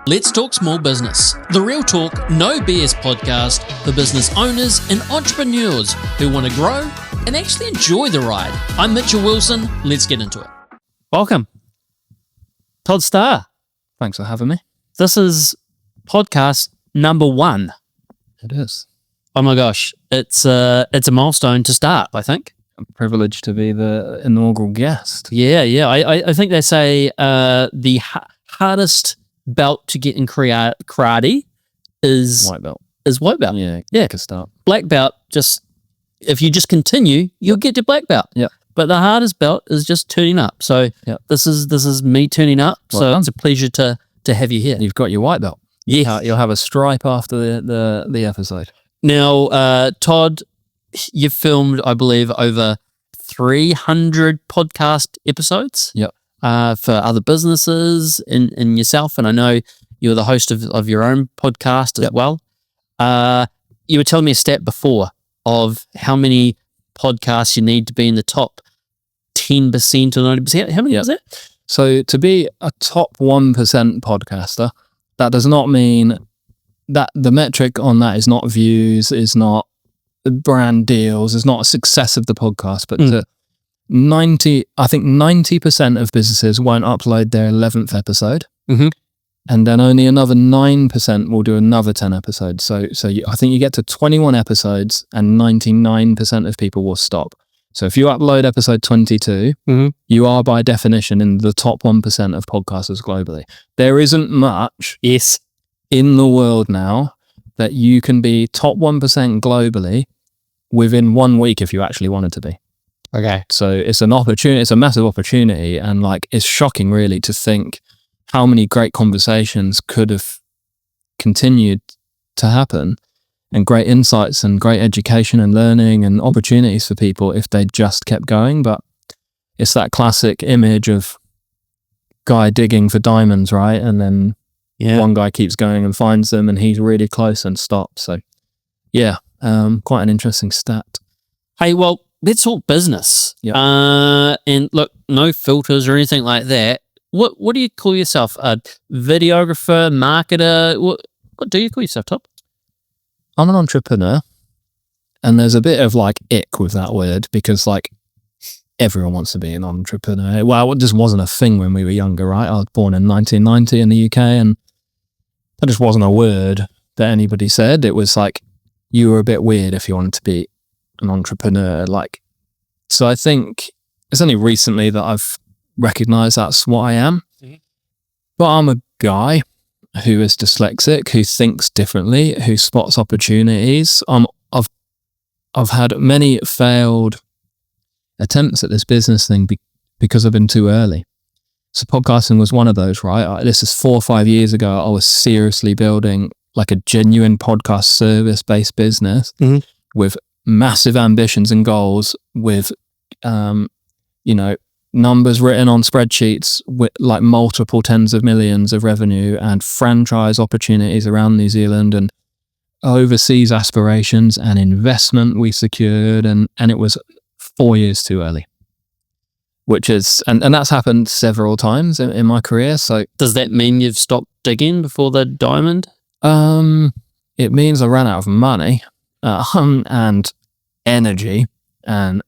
Let's Talk Small Business, the real talk, no BS podcast for business owners and entrepreneurs who want to grow and actually enjoy the ride. I'm Mitchell Wilson. Let's get into it. Welcome, Todd Starr. Thanks for having me. This is podcast number 1. It is. Oh my gosh, it's a milestone to start, I think. I'm privileged to be the inaugural guest. Yeah. I think they say the hardest belt to get in karate is White belt. Yeah. Good start. Black belt, if you just continue, you'll get to black belt. Yeah. But the hardest belt is just turning up. So this is me turning up. Well so done. it's a pleasure to have you here. You've got your white belt. Yeah. You'll have a stripe after the episode. Now, Todd, you've filmed, I believe, over 300 podcast episodes. Yep. For other businesses and yourself. And I know you're the host of your own podcast as well. You were telling me a stat before of how many podcasts you need to be in the top 10% or 90%. How many is that? So to be a top 1% podcaster, that does not mean that the metric on that is not views, is not brand deals, is not success of the podcast, but to 90% of businesses won't upload their 11th episode. Mm-hmm. And then only another 9% will do another 10 episodes. So I think you get to 21 episodes and 99% of people will stop. So if you upload episode 22, you are by definition in the top 1% of podcasters globally. There isn't much in the world now that you can be top 1% globally within 1 week if you actually wanted to be. Okay. So it's an opportunity, it's a massive opportunity, and it's shocking really to think how many great conversations could have continued to happen, and great insights and great education and learning and opportunities for people if they just kept going. But it's that classic image of guy digging for diamonds, right? And then one guy keeps going and finds them and he's really close and stops. So quite an interesting stat. Hey, well, let's talk business. Yeah. And look, no filters or anything like that. What do you call yourself? A videographer, marketer? What do you call yourself, Todd? I'm an entrepreneur, and there's a bit of ick with that word because everyone wants to be an entrepreneur. Well, it just wasn't a thing when we were younger, right? I was born in 1990 in the UK, and that just wasn't a word that anybody said. It was you were a bit weird if you wanted to be an entrepreneur. So I think it's only recently that I've recognized that's what I am. Mm-hmm. But I'm a guy who is dyslexic, who thinks differently, who spots opportunities. I've had many failed attempts at this business thing because I've been too early. So podcasting was one of those, right? This is 4 or 5 years ago. I was seriously building a genuine podcast service-based business with massive ambitions and goals, with numbers written on spreadsheets with multiple tens of millions of revenue and franchise opportunities around New Zealand and overseas aspirations and investment we secured, and it was 4 years too early, which is and that's happened several times in my career. So does that mean you've stopped digging before the diamond? It means I ran out of money and energy and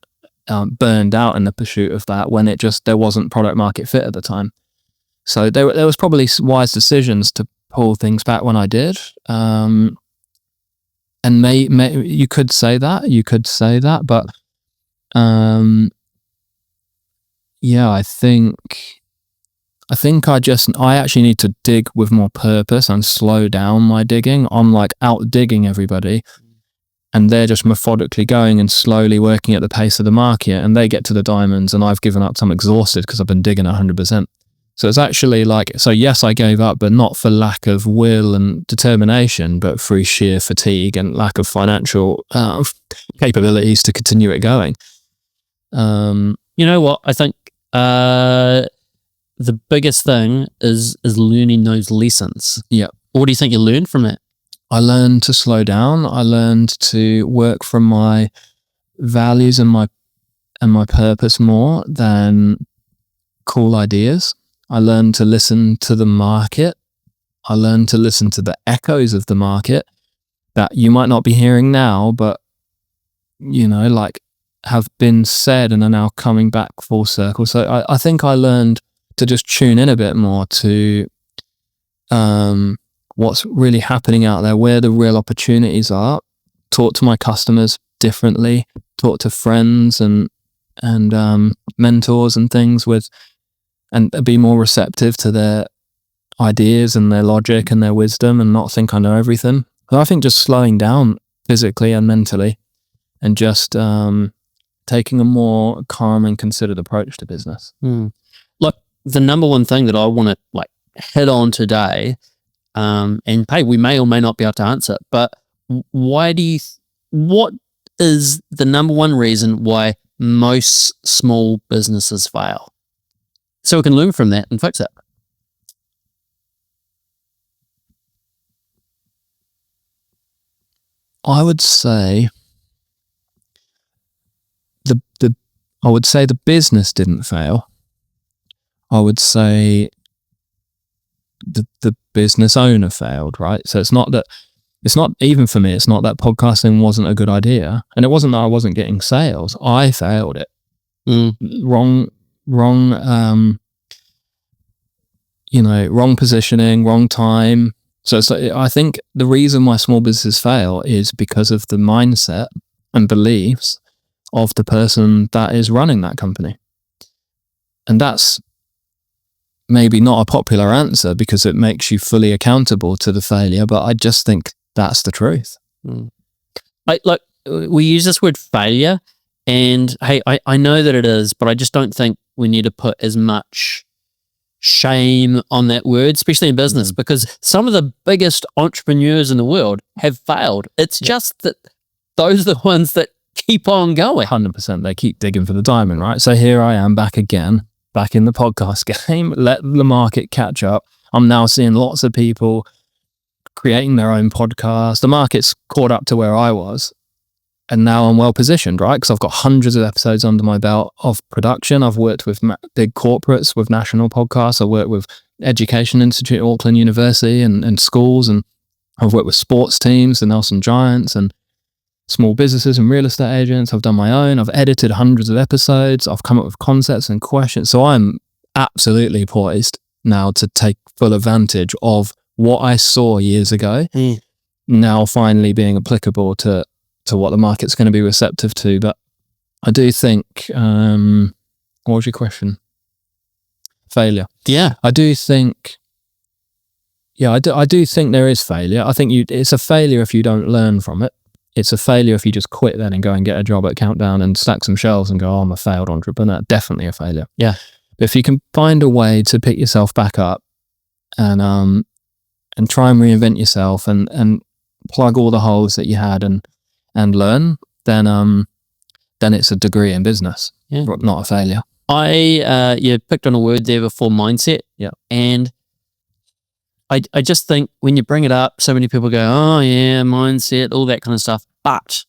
burned out in the pursuit of that when there wasn't product market fit at the time. So there was probably wise decisions to pull things back when I did. And you could say that, but I actually need to dig with more purpose and slow down my digging. I'm out digging everybody, and they're just methodically going and slowly working at the pace of the market, and they get to the diamonds and I've given up. I'm exhausted because I've been digging 100%. So it's actually yes, I gave up, but not for lack of will and determination, but through sheer fatigue and lack of financial capabilities to continue it going. You know what? I think the biggest thing is learning those lessons. Yeah. What do you think you learned from it? I learned to slow down. I learned to work from my values and my purpose more than cool ideas. I learned to listen to the market. I learned to listen to the echoes of the market that you might not be hearing now, but, like have been said and are now coming back full circle. So I think I learned to just tune in a bit more to what's really happening out there, where the real opportunities are, talk to my customers differently, talk to friends and mentors and things and be more receptive to their ideas and their logic and their wisdom, and not think I know everything. But I think just slowing down physically and mentally, and just taking a more calm and considered approach to business. Look, the number one thing that I want to hit on today, and hey, we may or may not be able to answer it, but what is the number one reason why most small businesses fail? So we can learn from that and fix it. I would say the business didn't fail. I would say the business owner failed, right? So it's not even for me, it's not that podcasting wasn't a good idea. And it wasn't that I wasn't getting sales. I failed it. Wrong, wrong positioning, wrong time. So I think the reason why small businesses fail is because of the mindset and beliefs of the person that is running that company. And that's maybe not a popular answer because it makes you fully accountable to the failure, but I just think that's the truth. Like we use this word failure, and hey, I know that it is, but I just don't think we need to put as much shame on that word, especially in business, because some of the biggest entrepreneurs in the world have failed. It's just that those are the ones that keep on going. 100%. They keep digging for the diamond, right? So here I am back again, back in the podcast game, let the market catch up. I'm now seeing lots of people creating their own podcast. The market's caught up to where I was, and now I'm well positioned, right? Because I've got hundreds of episodes under my belt of production. I've worked with big corporates, with national podcasts. I worked with Education Institute, Auckland University and schools, and I've worked with sports teams, the Nelson Giants, and small businesses and real estate agents. I've done my own. I've edited hundreds of episodes. I've come up with concepts and questions. So I'm absolutely poised now to take full advantage of what I saw years ago, now finally being applicable to what the market's going to be receptive to. But I do think, what was your question? Failure. Yeah. I do think there is failure. I think it's a failure if you don't learn from it. It's a failure if you just quit then and go and get a job at Countdown and stack some shelves and go, oh, I'm a failed entrepreneur. Definitely a failure. Yeah. But if you can find a way to pick yourself back up and try and reinvent yourself and plug all the holes that you had and learn, then it's a degree in business, not a failure. You picked on a word there before, mindset. Yeah. And I just think when you bring it up, so many people go, oh yeah, mindset, all that kind of stuff. But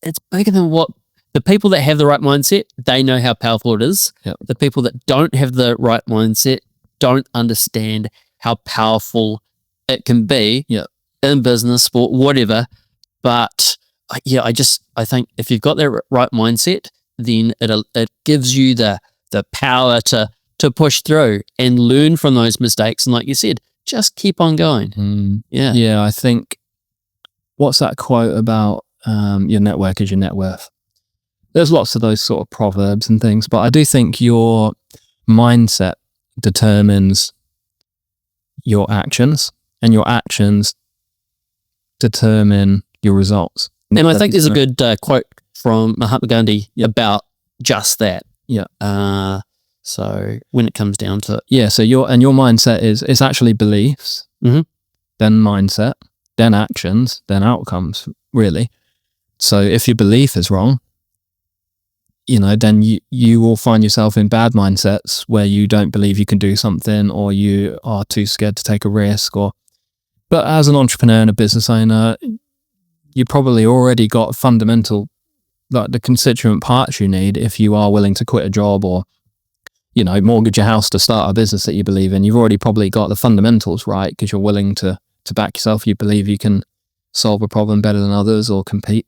it's bigger than what the people that have the right mindset, they know how powerful it is. Yep. The people that don't have the right mindset don't understand how powerful it can be in business, sport, whatever. But I think if you've got that right mindset, then it gives you the power to push through and learn from those mistakes. And like you said, just keep on going. Yeah, I think, what's that quote about your network is your net worth? There's lots of those sort of proverbs and things, but I do think your mindset determines your actions, and your actions determine your results. And I think there's a good quote from Mahatma Gandhi about just that. Yeah. So when it comes down to it. Yeah, so your mindset it's actually beliefs, then mindset, then actions, then outcomes, really. So if your belief is wrong, then you will find yourself in bad mindsets where you don't believe you can do something, or you are too scared to take a risk. But as an entrepreneur and a business owner, you probably already got fundamental, like the constituent parts you need if you are willing to quit a job, or mortgage your house to start a business that you believe in. You've already probably got the fundamentals right because you're willing to back yourself. You believe you can solve a problem better than others or compete.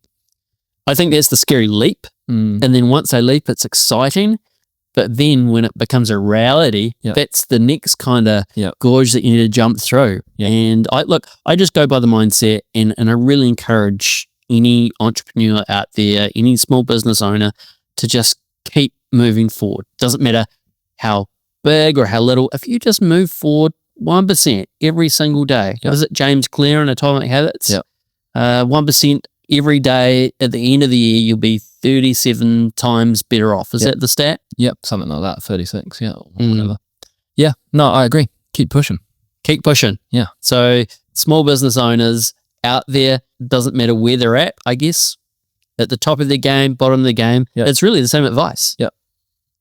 I think that's the scary leap. And then once they leap, it's exciting. But then when it becomes a reality, that's the next kind of gorge that you need to jump through. And I just go by the mindset, and I really encourage any entrepreneur out there, any small business owner, to just keep moving forward. Doesn't matter how big or how little. If you just move forward 1% every single day. Visit James Clear in Atomic Habits. 1% every day. At the end of the year, you'll be 37 times better off. Is that the stat? Yep, something like that. 36, whatever. Yeah, no, I agree. Keep pushing. Keep pushing. Yeah. So small business owners out there, doesn't matter where they're at, I guess, at the top of their game, bottom of the game, it's really the same advice. Yep.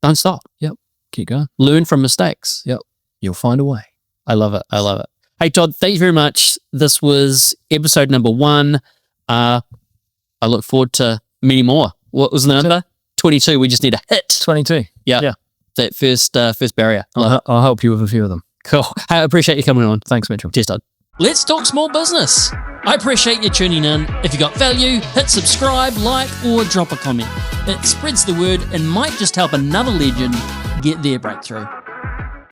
Don't stop. Yep. Keep going. Learn from mistakes. Yep. You'll find a way. I love it. I love it. Hey, Todd, thank you very much. This was episode number 1. I look forward to many more. What was the number? 22. We just need to hit 22. Yeah. That first barrier. I'll help you with a few of them. Cool. I appreciate you coming on. Thanks, Mitchell. Cheers, Todd. Let's talk small business. I appreciate you tuning in. If you got value, hit subscribe, like, or drop a comment. It spreads the word and might just help another legend get their breakthrough.